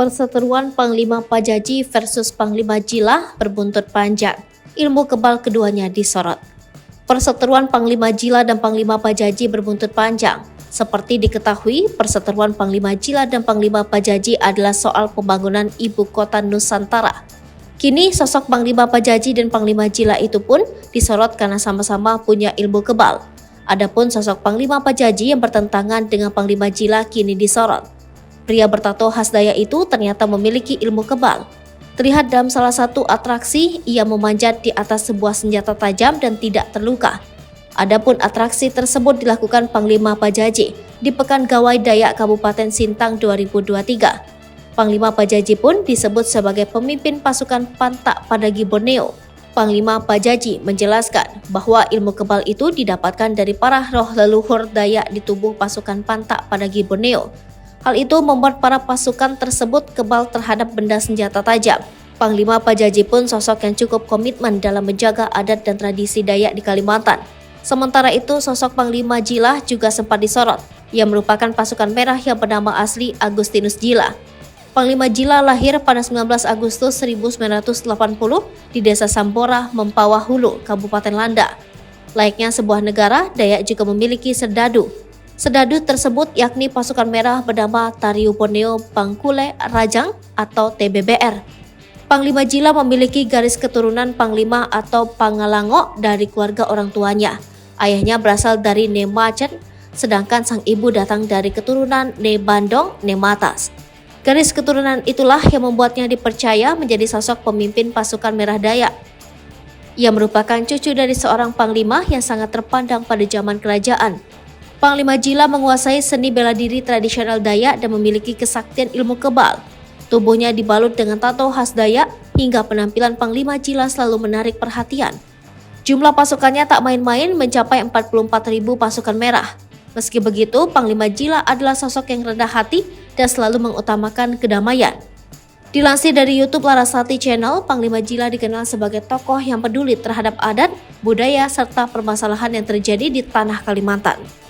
Perseteruan Panglima Pajaji versus Panglima Jila berbuntut panjang. Ilmu kebal keduanya disorot. Perseteruan Panglima Jila dan Panglima Pajaji berbuntut panjang. Seperti diketahui, perseteruan Panglima Jila dan Panglima Pajaji adalah soal pembangunan ibu kota Nusantara. Kini sosok Panglima Pajaji dan Panglima Jila itu pun disorot karena sama-sama punya ilmu kebal. Adapun sosok Panglima Pajaji yang bertentangan dengan Panglima Jila kini disorot. Pria bertato khas Dayak itu ternyata memiliki ilmu kebal. Terlihat dalam salah satu atraksi, ia memanjat di atas sebuah senjata tajam dan tidak terluka. Adapun atraksi tersebut dilakukan Panglima Pajaji di Pekan Gawai Dayak Kabupaten Sintang 2023. Panglima Pajaji pun disebut sebagai pemimpin pasukan Pantak Padagi Borneo. Panglima Pajaji menjelaskan bahwa ilmu kebal itu didapatkan dari para roh leluhur Dayak di tubuh pasukan Pantak Padagi Borneo. Hal itu membuat para pasukan tersebut kebal terhadap benda senjata tajam. Panglima Pajaji pun sosok yang cukup komitmen dalam menjaga adat dan tradisi Dayak di Kalimantan. Sementara itu, sosok Panglima Jila juga sempat disorot. Ia merupakan pasukan merah yang bernama asli Agustinus Jila. Panglima Jila lahir pada 19 Agustus 1980 di Desa Sambora, Mempawah Hulu, Kabupaten Landak. Layaknya sebuah negara, Dayak juga memiliki serdadu. Serdadu tersebut yakni pasukan merah bernama Tariu Borneo Bangkule Rajang atau TBBR. Panglima Jila memiliki garis keturunan Panglima atau Pangalango dari keluarga orang tuanya. Ayahnya berasal dari Nemacen, sedangkan sang ibu datang dari keturunan Nebandong Nematas. Garis keturunan itulah yang membuatnya dipercaya menjadi sosok pemimpin pasukan merah Dayak. Ia merupakan cucu dari seorang panglima yang sangat terpandang pada zaman kerajaan. Panglima Jila menguasai seni bela diri tradisional Dayak dan memiliki kesaktian ilmu kebal. Tubuhnya dibalut dengan tato khas Dayak hingga penampilan Panglima Jila selalu menarik perhatian. Jumlah pasukannya tak main-main mencapai 44.000 pasukan merah. Meski begitu, Panglima Jila adalah sosok yang rendah hati dan selalu mengutamakan kedamaian. Dilansir dari YouTube Larasati Channel, Panglima Jila dikenal sebagai tokoh yang peduli terhadap adat, budaya, serta permasalahan yang terjadi di tanah Kalimantan.